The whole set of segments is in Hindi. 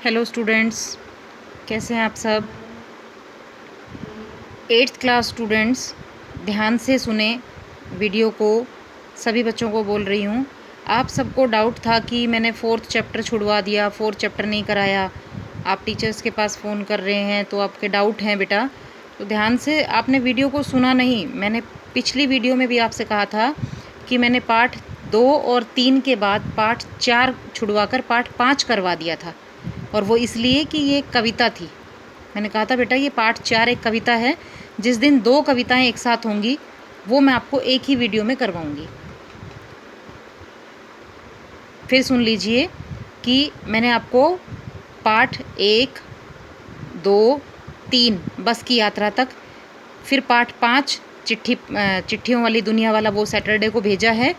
हेलो स्टूडेंट्स, कैसे हैं आप सब। 8th क्लास स्टूडेंट्स ध्यान से सुने वीडियो को। सभी बच्चों को बोल रही हूँ, आप सबको डाउट था कि मैंने 4th चैप्टर छुड़वा दिया, 4th चैप्टर नहीं कराया। आप टीचर्स के पास फ़ोन कर रहे हैं तो आपके डाउट हैं बेटा। तो ध्यान से आपने वीडियो को सुना नहीं। मैंने पिछली वीडियो में भी आपसे कहा था कि मैंने पार्ट 2 और 3 के बाद पार्ट 4 छुड़वा कर पार्ट 5 करवा दिया था, और वो इसलिए कि ये कविता थी। मैंने कहा था बेटा ये पार्ट 4 एक कविता है, जिस दिन 2 कविताएं एक साथ होंगी वो मैं आपको एक ही वीडियो में करवाऊंगी। फिर सुन लीजिए कि मैंने आपको पार्ट 1, 2, 3 बस की यात्रा तक, फिर पार्ट 5 चिट्ठियों वाली दुनिया वाला वो सैटरडे को भेजा है,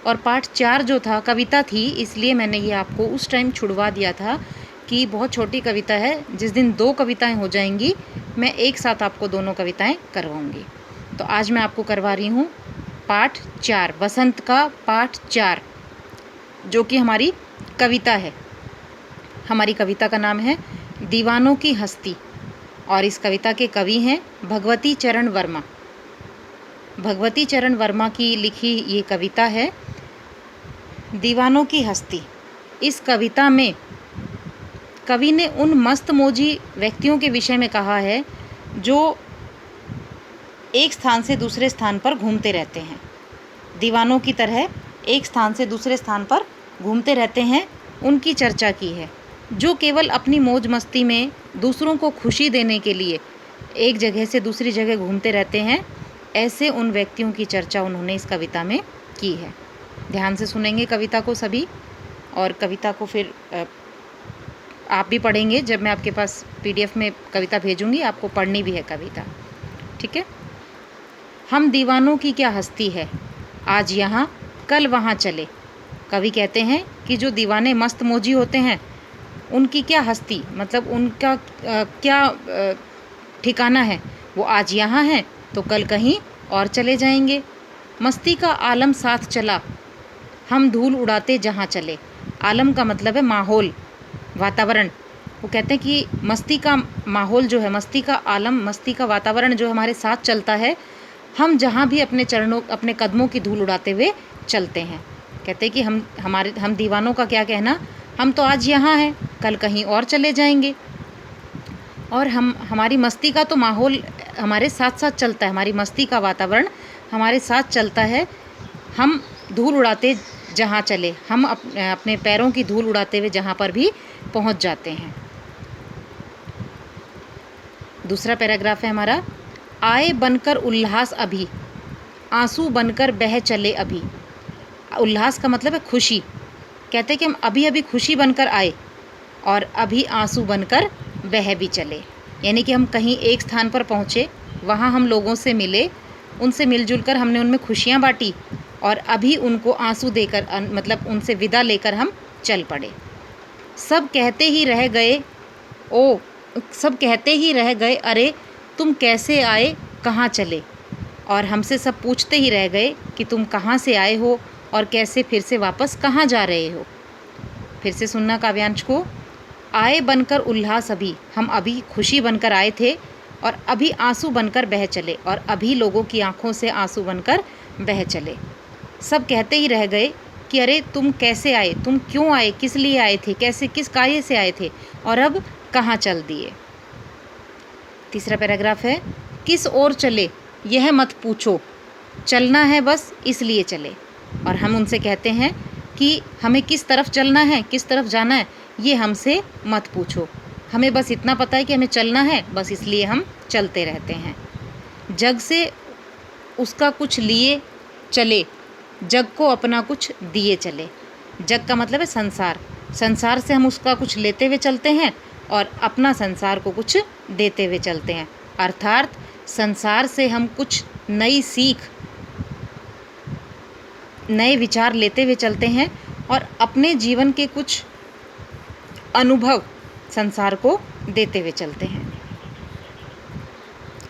और पार्ट 4 जो था कविता थी, इसलिए मैंने ये आपको उस टाइम छुड़वा दिया था कि बहुत छोटी कविता है। जिस दिन 2 कविताएं हो जाएंगी मैं एक साथ आपको दोनों कविताएं करवाऊंगी। तो आज मैं आपको करवा रही हूँ पार्ट 4, बसंत का पार्ट 4, जो कि हमारी कविता है। हमारी कविता का नाम है दीवानों की हस्ती, और इस कविता के कवि हैं भगवती चरण वर्मा। भगवती चरण वर्मा की लिखी ये कविता है दीवानों की हस्ती। इस कविता में कवि ने उन मस्तमौजी व्यक्तियों के विषय में कहा है जो एक स्थान से दूसरे स्थान पर घूमते रहते हैं। दीवानों की तरह एक स्थान से दूसरे स्थान पर घूमते रहते हैं, उनकी चर्चा की है। जो केवल अपनी मौज मस्ती में दूसरों को खुशी देने के लिए एक जगह से दूसरी जगह घूमते रहते हैं, ऐसे उन व्यक्तियों की चर्चा उन्होंने इस कविता में की है। ध्यान से सुनेंगे कविता को सभी, और कविता को फिर आप भी पढ़ेंगे। जब मैं आपके पास PDF में कविता भेजूंगी आपको पढ़नी भी है कविता, ठीक है। हम दीवानों की क्या हस्ती है, आज यहाँ कल वहाँ चले। कवि कहते हैं कि जो दीवाने मस्त मौजी होते हैं उनकी क्या हस्ती, मतलब उनका क्या ठिकाना है। वो आज यहाँ हैं तो कल कहीं और चले जाएंगे। मस्ती का आलम साथ चला, हम धूल उड़ाते जहाँ चले। आलम का मतलब है माहौल, वातावरण। वो कहते हैं कि मस्ती का माहौल जो है, मस्ती का आलम, मस्ती का वातावरण जो हमारे साथ चलता है, हम जहाँ भी अपने कदमों की धूल उड़ाते हुए चलते हैं। कहते हैं कि हम दीवानों का क्या कहना, हम तो आज यहाँ हैं कल कहीं और चले जाएंगे। और हमारी मस्ती का तो माहौल हमारे साथ साथ चलता है, हमारी मस्ती का वातावरण हमारे साथ चलता है। हम धूल उड़ाते जहाँ चले, हम अपने पैरों की धूल उड़ाते हुए जहाँ पर भी पहुँच जाते हैं। दूसरा पैराग्राफ है हमारा, आए बनकर उल्लास अभी, आंसू बनकर बह चले अभी। उल्लास का मतलब है खुशी। कहते हैं कि हम अभी अभी खुशी बनकर आए और अभी आंसू बनकर बह भी चले। यानी कि हम कहीं एक स्थान पर पहुँचे, वहाँ हम लोगों से मिले, उनसे मिलजुल कर हमने उनमें खुशियाँ बांटी, और अभी उनको आंसू देकर मतलब उनसे विदा लेकर हम चल पड़े। सब कहते ही रह गए सब कहते ही रह गए, अरे तुम कैसे आए कहाँ चले। और हमसे सब पूछते ही रह गए कि तुम कहाँ से आए हो और कैसे फिर से वापस कहाँ जा रहे हो। फिर से सुनना काव्यांश को, आए बनकर उल्लास अभी, हम अभी खुशी बनकर आए थे और अभी आंसू बनकर बह चले, और अभी लोगों की आंखों से आंसू बनकर बह चले। सब कहते ही रह गए कि अरे तुम कैसे आए, तुम क्यों आए, किस लिए आए थे, कैसे किस कार्य से आए थे, और अब कहाँ चल दिए। तीसरा पैराग्राफ है, किस ओर चले यह मत पूछो, चलना है बस इसलिए चले। और हम उनसे कहते हैं कि हमें किस तरफ चलना है, किस तरफ जाना है, ये हमसे मत पूछो, हमें बस इतना पता है कि हमें चलना है, बस इसलिए हम चलते रहते हैं। जग से उसका कुछ लिए चले, जग को अपना कुछ दिए चले। जग का मतलब है संसार, संसार से हम उसका कुछ लेते हुए चलते हैं और अपना संसार को कुछ देते हुए चलते हैं। अर्थात संसार से हम कुछ नई सीख, नए विचार लेते हुए चलते हैं और अपने जीवन के कुछ अनुभव संसार को देते हुए चलते हैं।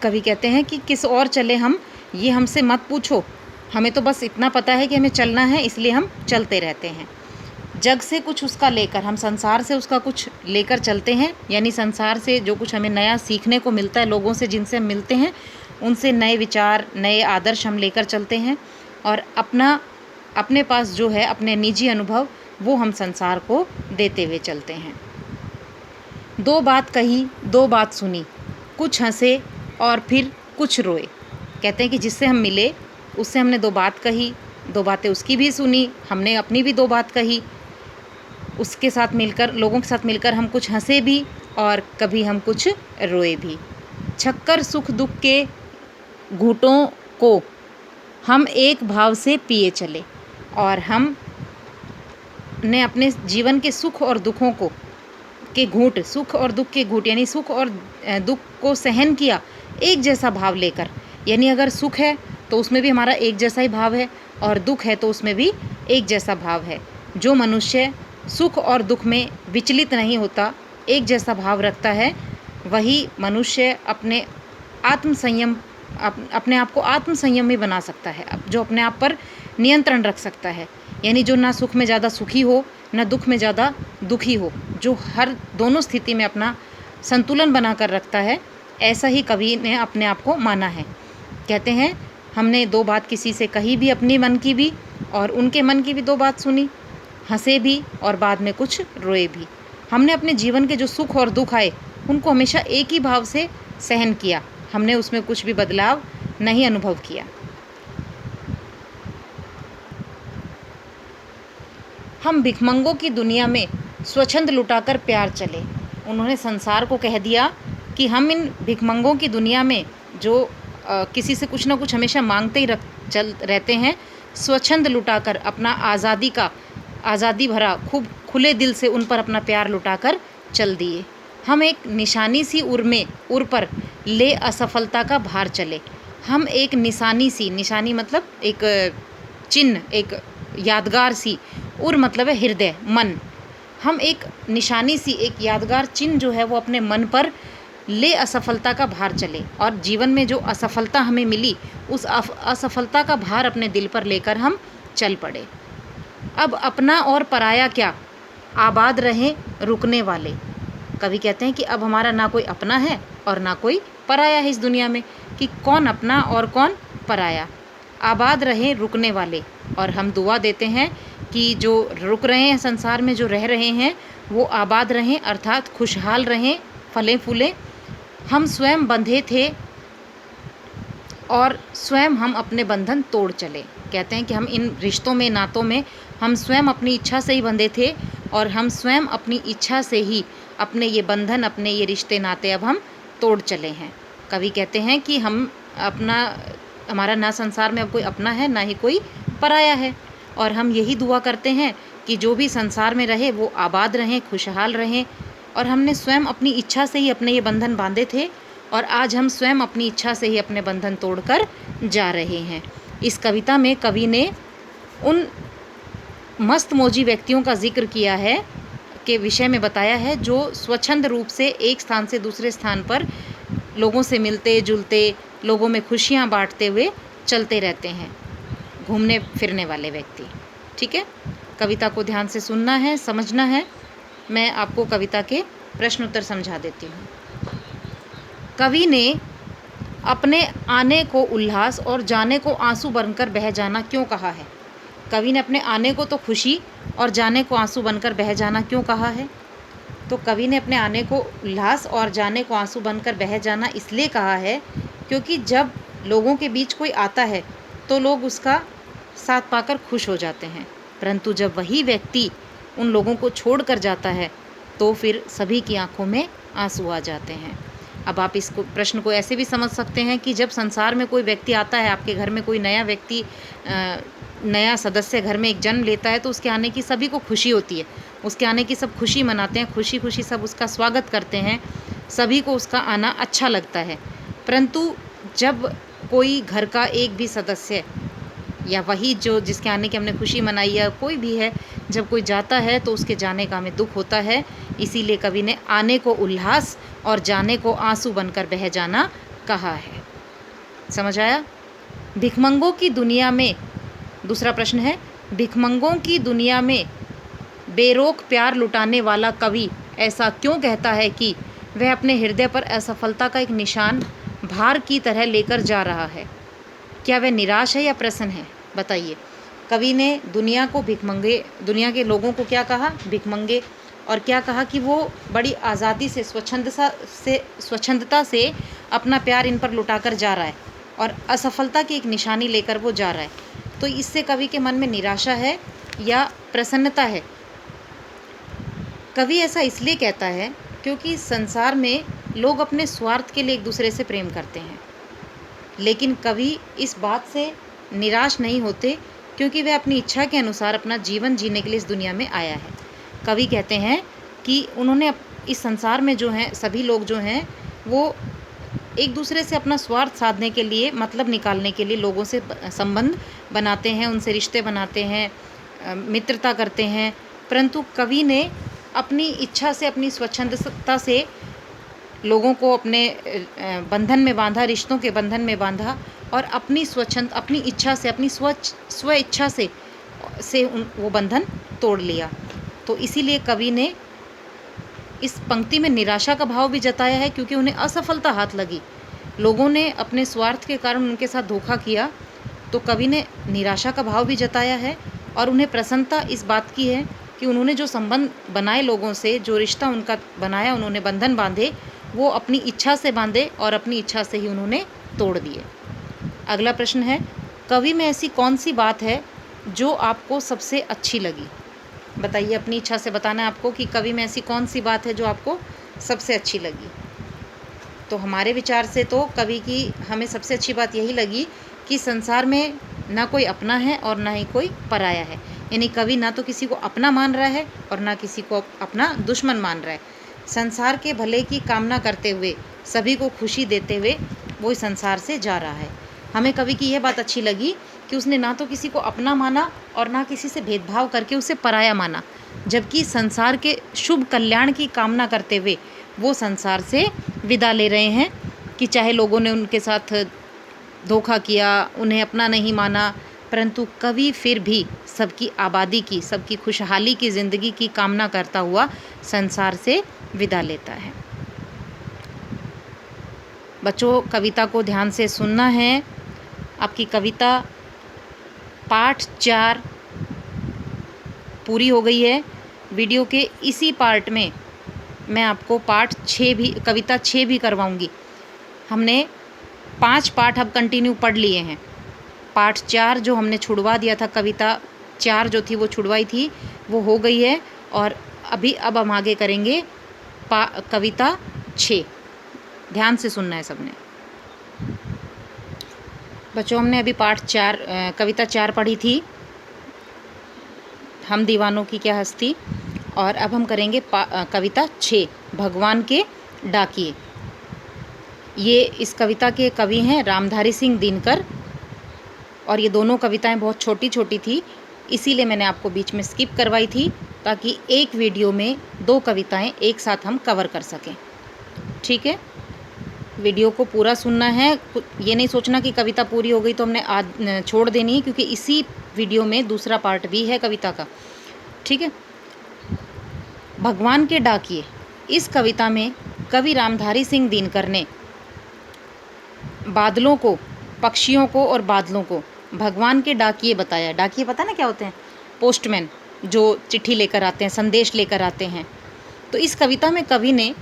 कवि कहते हैं कि किस और चले हम, ये हमसे मत पूछो, हमें तो बस इतना पता है कि हमें चलना है, इसलिए हम चलते रहते हैं। जग से कुछ उसका लेकर, हम संसार से उसका कुछ लेकर चलते हैं, यानी संसार से जो कुछ हमें नया सीखने को मिलता है, लोगों से जिनसे हम मिलते हैं उनसे नए विचार, नए आदर्श हम लेकर चलते हैं, और अपने पास जो है अपने निजी अनुभव वो हम संसार को देते हुए चलते हैं। दो बात कही, दो बात सुनी, कुछ हंसे और फिर कुछ रोए। कहते हैं कि जिससे हम मिले उससे हमने दो बात कही, दो बातें उसकी भी सुनी, हमने अपनी भी दो बात कही, उसके साथ मिलकर, लोगों के साथ मिलकर हम कुछ हंसे भी और कभी हम कुछ रोए भी। छक्कर सुख दुख के घूंटों को हम एक भाव से पिए चले, और हम ने अपने जीवन के सुख और दुखों को के घूंट, सुख और दुख के घूंट, यानी सुख और दुख को सहन किया एक जैसा भाव लेकर। यानी अगर सुख है तो उसमें भी हमारा एक जैसा ही भाव है, और दुख है तो उसमें भी एक जैसा भाव है। जो मनुष्य सुख और दुख में विचलित नहीं होता, एक जैसा भाव रखता है, वही मनुष्य अपने आप को आत्म संयमी बना सकता है, जो अपने आप पर नियंत्रण रख सकता है। यानी जो ना सुख में ज़्यादा सुखी हो, ना दुख में ज़्यादा दुखी हो, जो हर दोनों स्थिति में अपना संतुलन बनाकर रखता है, ऐसा ही कवि ने अपने आप को माना है। कहते हैं हमने दो बात किसी से कही भी, अपने मन की भी और उनके मन की भी दो बात सुनी, हंसे भी और बाद में कुछ रोए भी। हमने अपने जीवन के जो सुख और दुख आए उनको हमेशा एक ही भाव से सहन किया, हमने उसमें कुछ भी बदलाव नहीं अनुभव किया। हम भिखमंगों की दुनिया में स्वच्छंद लुटाकर प्यार चले। उन्होंने संसार को कह दिया कि हम इन भिखमंगों की दुनिया में जो किसी से कुछ ना कुछ हमेशा मांगते ही चल रहते हैं, स्वच्छंद लुटाकर अपना आज़ादी भरा खूब खुले दिल से उन पर अपना प्यार लुटाकर चल दिए। हम एक निशानी सी उर पर ले असफलता का भार चले। हम एक निशानी मतलब एक चिन्ह, एक यादगार सी, उर मतलब है हृदय, मन। हम एक निशानी सी, एक यादगार चिन्ह जो है वो अपने मन पर ले असफलता का भार चले, और जीवन में जो असफलता हमें मिली उस असफलता का भार अपने दिल पर लेकर हम चल पड़े। अब अपना और पराया क्या, आबाद रहें रुकने वाले। कवि कहते हैं कि अब हमारा ना कोई अपना है और ना कोई पराया है इस दुनिया में, कि कौन अपना और कौन पराया। आबाद रहें रुकने वाले, और हम दुआ देते हैं कि जो रुक रहे हैं संसार में, जो रह रहे हैं, वो आबाद रहें, अर्थात खुशहाल रहें, फलें फूलें। हम स्वयं बंधे थे और स्वयं हम अपने बंधन तोड़ चले। कहते हैं कि हम इन रिश्तों में, नातों में हम स्वयं अपनी इच्छा से ही बंधे थे, और हम स्वयं अपनी इच्छा से ही अपने ये बंधन, अपने ये रिश्ते नाते अब हम तोड़ चले हैं। कवि कहते हैं कि हमारा ना संसार में अब कोई अपना है, ना ही कोई पराया है, और हम यही दुआ करते हैं कि जो भी संसार में रहे वो आबाद रहें, खुशहाल रहें। और हमने स्वयं अपनी इच्छा से ही अपने ये बंधन बांधे थे, और आज हम स्वयं अपनी इच्छा से ही अपने बंधन तोड़कर जा रहे हैं। इस कविता में कवि ने उन मस्त मौजी व्यक्तियों का जिक्र किया है, के विषय में बताया है, जो स्वच्छंद रूप से एक स्थान से दूसरे स्थान पर लोगों से मिलते जुलते, लोगों में खुशियाँ बांटते हुए चलते रहते हैं, घूमने फिरने वाले व्यक्ति। ठीक है, कविता को ध्यान से सुनना है, समझना है। मैं आपको कविता के प्रश्न उत्तर समझा देती हूँ। कवि ने अपने आने को उल्लास और जाने को आंसू बनकर बह जाना क्यों कहा है? कवि ने अपने आने को तो खुशी और जाने को आंसू बनकर बह जाना क्यों कहा है? तो कवि ने अपने आने को उल्लास और जाने को आंसू बनकर बह जाना इसलिए कहा है क्योंकि जब लोगों के बीच कोई आता है तो लोग उसका साथ पाकर खुश हो जाते हैं, परंतु जब वही व्यक्ति उन लोगों को छोड़ कर जाता है तो फिर सभी की आंखों में आंसू आ जाते हैं। अब आप इसको प्रश्न को ऐसे भी समझ सकते हैं कि जब संसार में कोई व्यक्ति आता है, आपके घर में कोई नया व्यक्ति, नया सदस्य घर में एक जन्म लेता है, तो उसके आने की सभी को खुशी होती है, उसके आने की सब खुशी मनाते हैं, खुशी खुशी सब उसका स्वागत करते हैं, सभी को उसका आना अच्छा लगता है। परंतु जब कोई घर का एक भी सदस्य, या वही जो जिसके आने की हमने खुशी मनाई है, कोई भी है, जब कोई जाता है तो उसके जाने का हमें दुख होता है। इसीलिए कवि ने आने को उल्लास और जाने को आंसू बनकर बह जाना कहा है। समझ आया? भिखमंगों की दुनिया में, दूसरा प्रश्न है, भिखमंगों की दुनिया में बेरोक प्यार लुटाने वाला कवि ऐसा क्यों कहता है कि वह अपने हृदय पर असफलता का एक निशान भार की तरह लेकर जा रहा है? क्या वह निराश है या प्रसन्न है? बताइए। कवि ने दुनिया को भिखमंगे, दुनिया के लोगों को क्या कहा? भिखमंगे। और क्या कहा कि वो बड़ी आज़ादी से, स्वच्छंदता से अपना प्यार इन पर लुटाकर जा रहा है और असफलता की एक निशानी लेकर वो जा रहा है। तो इससे कवि के मन में निराशा है या प्रसन्नता है? कवि ऐसा इसलिए कहता है क्योंकि संसार में लोग अपने स्वार्थ के लिए एक दूसरे से प्रेम करते हैं, लेकिन कवि इस बात से निराश नहीं होते क्योंकि वह अपनी इच्छा के अनुसार अपना जीवन जीने के लिए इस दुनिया में आया है। कवि कहते हैं कि उन्होंने इस संसार में जो हैं सभी लोग जो हैं वो एक दूसरे से अपना स्वार्थ साधने के लिए, मतलब निकालने के लिए लोगों से संबंध बनाते हैं, उनसे रिश्ते बनाते हैं, मित्रता करते हैं। परंतु कवि ने अपनी इच्छा से, अपनी स्वच्छंदता से लोगों को अपने बंधन में बांधा, रिश्तों के बंधन में बांधा और अपनी इच्छा से, अपनी स्व इच्छा से वो बंधन तोड़ लिया। तो इसीलिए कवि ने इस पंक्ति में निराशा का भाव भी जताया है क्योंकि उन्हें असफलता हाथ लगी, लोगों ने अपने स्वार्थ के कारण उनके साथ धोखा किया। तो कवि ने निराशा का भाव भी जताया है और उन्हें प्रसन्नता इस बात की है कि उन्होंने जो संबंध बनाए लोगों से, जो रिश्ता उनका बनाया, उन्होंने बंधन बांधे, वो अपनी इच्छा से बांधे और अपनी इच्छा से ही उन्होंने तोड़ दिए। अगला प्रश्न है, कवि में ऐसी कौन सी बात है जो आपको सबसे अच्छी लगी? बताइए, अपनी इच्छा से बताना है आपको कि कवि में ऐसी कौन सी बात है जो आपको सबसे अच्छी लगी। तो हमारे विचार से तो कवि की हमें सबसे अच्छी बात यही लगी कि संसार में ना कोई अपना है और ना ही कोई पराया है। यानी कवि ना तो किसी को अपना मान रहा है और ना किसी को अपना दुश्मन मान रहा है। संसार के भले की कामना करते हुए, सभी को खुशी देते हुए वो इस संसार से जा रहा है। हमें कवि की यह बात अच्छी लगी कि उसने ना तो किसी को अपना माना और ना किसी से भेदभाव करके उसे पराया माना, जबकि संसार के शुभ कल्याण की कामना करते हुए वो संसार से विदा ले रहे हैं कि चाहे लोगों ने उनके साथ धोखा किया, उन्हें अपना नहीं माना, परंतु कवि फिर भी सबकी आबादी की, सबकी खुशहाली की ज़िंदगी की कामना करता हुआ संसार से विदा लेता है। बच्चों, कविता को ध्यान से सुनना है। आपकी कविता पाठ 4 पूरी हो गई है। वीडियो के इसी पार्ट में मैं आपको पाठ 6 भी, कविता 6 भी करवाऊंगी। हमने 5 पाठ अब कंटिन्यू पढ़ लिए हैं। पाठ 4 जो हमने छुड़वा दिया था, कविता 4 जो थी वो छुड़वाई थी, वो हो गई है। और अब हम आगे करेंगे कविता 6। ध्यान से सुनना है सबने। बच्चों, हमने अभी पाठ 4 कविता 4 पढ़ी थी, हम दीवानों की क्या हस्ती। और अब हम करेंगे कविता 6, भगवान के डाकिए। ये इस कविता के कवि हैं रामधारी सिंह दिनकर, और ये दोनों कविताएं बहुत छोटी छोटी थी, इसीलिए मैंने आपको बीच में स्किप करवाई थी ताकि एक वीडियो में 2 कविताएं एक साथ हम कवर कर सकें। ठीक है, वीडियो को पूरा सुनना है। ये नहीं सोचना कि कविता पूरी हो गई तो हमने छोड़ देनी है, क्योंकि इसी वीडियो में दूसरा पार्ट भी है कविता का। ठीक है, भगवान के डाकिए। इस कविता में कवि रामधारी सिंह दिनकर ने बादलों को, पक्षियों को और बादलों को भगवान के डाकिए बताया। डाकिए पता ना क्या होते हैं? पोस्टमैन, जो चिट्ठी लेकर आते हैं, संदेश लेकर आते हैं। तो इस कविता में कवि ने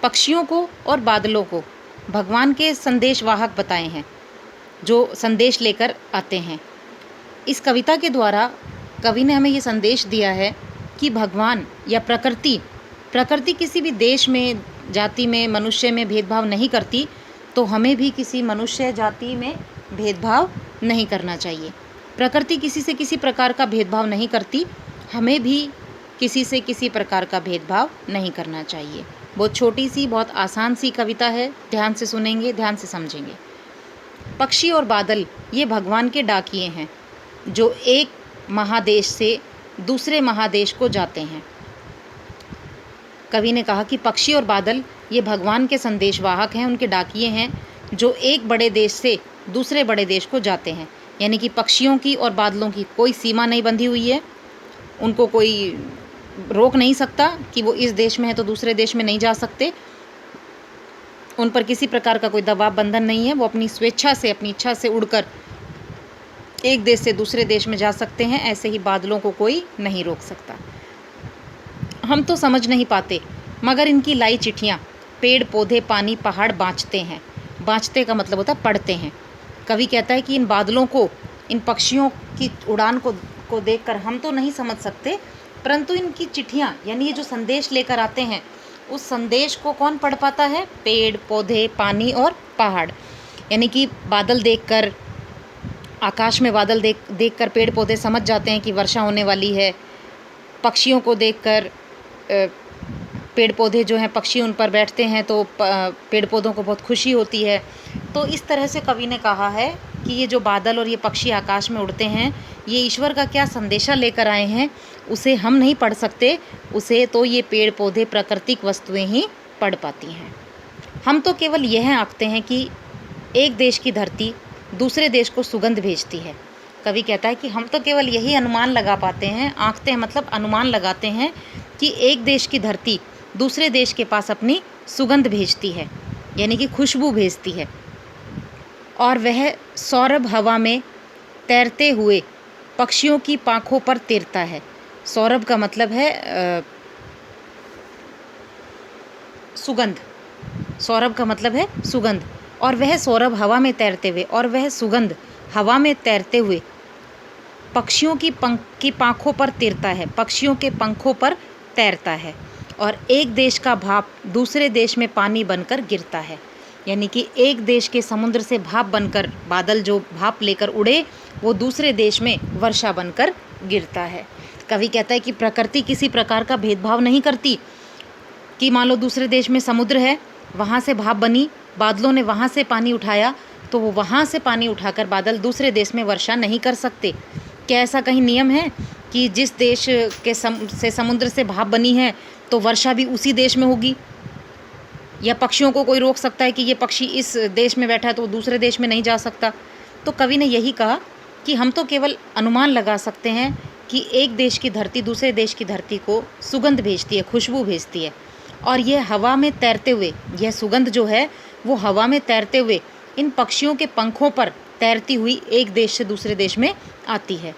पक्षियों को और बादलों को भगवान के संदेशवाहक बताए हैं, जो संदेश लेकर आते हैं। इस कविता के द्वारा कवि ने हमें ये संदेश दिया है कि भगवान या प्रकृति किसी भी देश में, जाति में, मनुष्य में भेदभाव नहीं करती, तो हमें भी किसी मनुष्य जाति में भेदभाव नहीं करना चाहिए। प्रकृति किसी से किसी प्रकार का भेदभाव नहीं करती, हमें भी किसी से किसी प्रकार का भेदभाव नहीं करना चाहिए। बहुत छोटी सी, बहुत आसान सी कविता है, ध्यान से सुनेंगे, ध्यान से समझेंगे। पक्षी और बादल ये भगवान के डाकिए हैं, जो एक महादेश से दूसरे महादेश को जाते हैं। कवि ने कहा कि पक्षी और बादल ये भगवान के संदेशवाहक हैं, उनके डाकिए हैं, जो एक बड़े देश से दूसरे बड़े देश को जाते हैं। यानी कि पक्षियों की और बादलों की कोई सीमा नहीं बंधी हुई है, उनको कोई रोक नहीं सकता कि वो इस देश में है तो दूसरे देश में नहीं जा सकते। उन पर किसी प्रकार का कोई दबाव बंधन नहीं है, वो अपनी स्वेच्छा से, अपनी इच्छा से उड़कर एक देश से दूसरे देश में जा सकते हैं। ऐसे ही बादलों को कोई नहीं रोक सकता। हम तो समझ नहीं पाते, मगर इनकी लाई चिट्ठियाँ पेड़ पौधे पानी पहाड़ बाँचते हैं। बाँचते का मतलब होता है पढ़ते हैं। कवि कहता है कि इन बादलों को, इन पक्षियों की उड़ान को देखकर हम तो नहीं समझ सकते, परंतु इनकी चिट्ठियाँ यानी ये जो संदेश लेकर आते हैं, उस संदेश को कौन पढ़ पाता है? पेड़ पौधे पानी और पहाड़। यानी कि बादल देखकर, आकाश में बादल देखकर पेड़ पौधे समझ जाते हैं कि वर्षा होने वाली है। पक्षियों को देखकर पेड़ पौधे जो हैं, पक्षी उन पर बैठते हैं तो पेड़ पौधों को बहुत खुशी होती है। तो इस तरह से कवि ने कहा है कि ये जो बादल और ये पक्षी आकाश में उड़ते हैं, ये ईश्वर का क्या संदेशा लेकर आए हैं, उसे हम नहीं पढ़ सकते, उसे तो ये पेड़ पौधे प्राकृतिक वस्तुएं ही पढ़ पाती हैं। हम तो केवल यह आंकते हैं कि एक देश की धरती दूसरे देश को सुगंध भेजती है। कवि कहता है कि हम तो केवल यही अनुमान लगा पाते हैं, आंकते हैं मतलब अनुमान लगाते हैं कि एक देश की धरती दूसरे देश के पास अपनी सुगंध भेजती है, यानी कि खुशबू भेजती है, और वह सौरभ हवा में तैरते हुए पक्षियों की पाँखों पर तैरता है। सौरभ का मतलब है सुगंध। सौरभ का मतलब है सुगंध, और वह सौरभ हवा में तैरते हुए, और वह सुगंध हवा में तैरते हुए पक्षियों की पाँखों पर तैरता है, पक्षियों के पंखों पर तैरता है, और एक देश का भाप दूसरे देश में पानी बनकर गिरता है। यानी कि एक देश के समुद्र से भाप बनकर, बादल जो भाप लेकर उड़े, वो दूसरे देश में वर्षा बनकर गिरता है। कवि कहता है कि प्रकृति किसी प्रकार का भेदभाव नहीं करती कि मान लो दूसरे देश में समुद्र है, वहाँ से भाप बनी, बादलों ने वहाँ से पानी उठाया, तो वो वहाँ से पानी उठाकर बादल दूसरे देश में वर्षा नहीं कर सकते। क्या ऐसा कहीं नियम है कि जिस देश के से समुद्र से भाप बनी है तो वर्षा भी उसी देश में होगी? या पक्षियों को कोई रोक सकता है कि ये पक्षी इस देश में बैठा है तो वो दूसरे देश में नहीं जा सकता? तो कवि ने यही कहा कि हम तो केवल अनुमान लगा सकते हैं कि एक देश की धरती दूसरे देश की धरती को सुगंध भेजती है, खुशबू भेजती है, और यह हवा में तैरते हुए, यह सुगंध जो है वो हवा में तैरते हुए इन पक्षियों के पंखों पर तैरती हुई एक देश से दूसरे देश में आती है,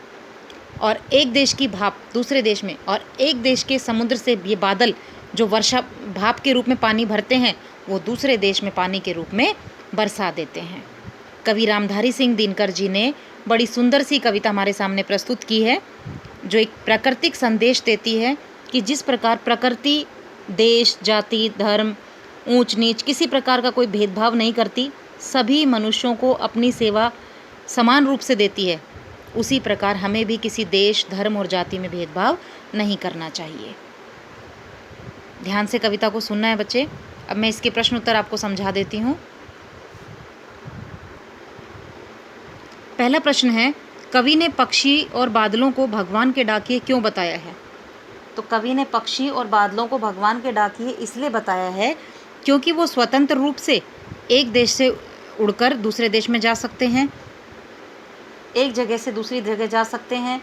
और एक देश की भाप दूसरे देश में, और एक देश के समुद्र से ये बादल जो वर्षा भाप के रूप में पानी भरते हैं, वो दूसरे देश में पानी के रूप में बरसा देते हैं। कवि रामधारी सिंह दिनकर जी ने बड़ी सुंदर सी कविता हमारे सामने प्रस्तुत की है, जो एक प्राकृतिक संदेश देती है कि जिस प्रकार प्रकृति देश, जाति, धर्म, ऊंच नीच किसी प्रकार का कोई भेदभाव नहीं करती, सभी मनुष्यों को अपनी सेवा समान रूप से देती है, उसी प्रकार हमें भी किसी देश, धर्म और जाति में भेदभाव नहीं करना चाहिए। ध्यान से कविता को सुनना है बच्चे। अब मैं इसके प्रश्न उत्तर आपको समझा देती हूँ। पहला प्रश्न है, कवि ने पक्षी और बादलों को भगवान के डाकिए क्यों बताया है? तो कवि ने पक्षी और बादलों को भगवान के डाकिए इसलिए बताया है क्योंकि वो स्वतंत्र रूप से एक देश से उड़कर दूसरे देश में जा सकते हैं, एक जगह से दूसरी जगह जा सकते हैं।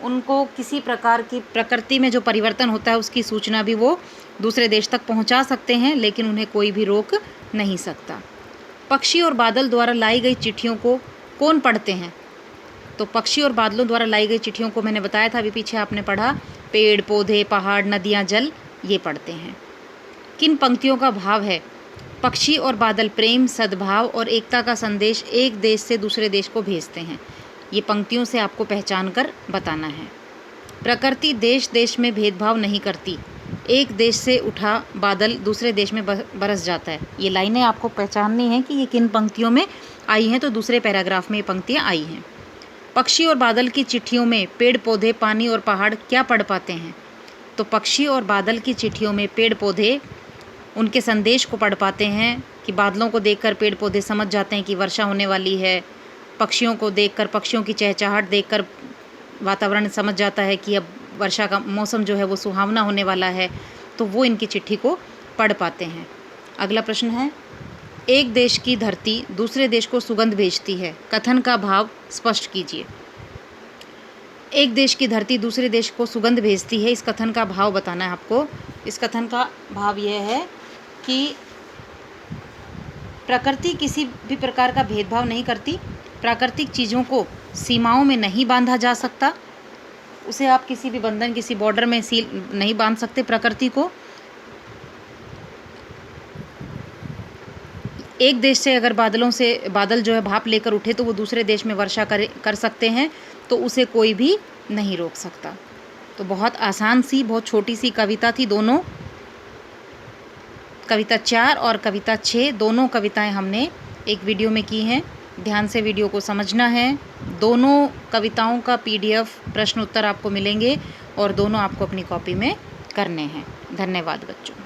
उनको किसी प्रकार की प्रकृति में जो परिवर्तन होता है उसकी सूचना भी वो दूसरे देश तक पहुंचा सकते हैं, लेकिन उन्हें कोई भी रोक नहीं सकता। पक्षी और बादल द्वारा लाई गई चिट्ठियों को कौन पढ़ते हैं? तो पक्षी और बादलों द्वारा लाई गई चिट्ठियों को मैंने बताया था, अभी पीछे आपने पढ़ा, पेड़ पौधे पहाड़ नदियाँ जल, ये पढ़ते हैं। किन पंक्तियों का भाव है? पक्षी और बादल प्रेम, सद्भाव और एकता का संदेश एक देश से दूसरे देश को भेजते हैं। ये पंक्तियों से आपको पहचान कर बताना है। प्रकृति देश देश में भेदभाव नहीं करती, एक देश से उठा बादल दूसरे देश में बरस जाता है। ये लाइनें आपको पहचाननी हैं कि ये किन पंक्तियों में आई हैं, तो दूसरे पैराग्राफ में ये पंक्तियाँ आई हैं। पक्षी और बादल की चिट्ठियों में पेड़ पौधे पानी और पहाड़ क्या पढ़ पाते हैं? तो पक्षी और बादल की चिट्ठियों में पेड़ पौधे उनके संदेश को पढ़ पाते हैं कि बादलों को देखकर पेड़ पौधे समझ जाते हैं कि वर्षा होने वाली है, पक्षियों को देखकर, पक्षियों की चहचहाट देखकर वातावरण समझ जाता है कि अब वर्षा का मौसम जो है वो सुहावना होने वाला है, तो वो इनकी चिट्ठी को पढ़ पाते हैं। अगला प्रश्न है, एक देश की धरती दूसरे देश को सुगंध भेजती है, कथन का भाव स्पष्ट कीजिए। एक देश की धरती दूसरे देश को सुगंध भेजती है, इस कथन का भाव बताना है आपको। इस कथन का भाव यह है कि प्रकृति किसी भी प्रकार का भेदभाव नहीं करती, प्राकृतिक चीज़ों को सीमाओं में नहीं बांधा जा सकता, उसे आप किसी भी बंधन, किसी बॉर्डर में सील नहीं बांध सकते प्रकृति को। एक देश से अगर बादल जो है भाप लेकर उठे तो वो दूसरे देश में वर्षा कर सकते हैं, तो उसे कोई भी नहीं रोक सकता। तो बहुत आसान सी, बहुत छोटी सी कविता थी। दोनों कविता 4 और कविता 6 दोनों कविताएं हमने एक वीडियो में की हैं। ध्यान से वीडियो को समझना है। दोनों कविताओं का PDF प्रश्न उत्तर आपको मिलेंगे और दोनों आपको अपनी कॉपी में करने हैं। धन्यवाद बच्चों।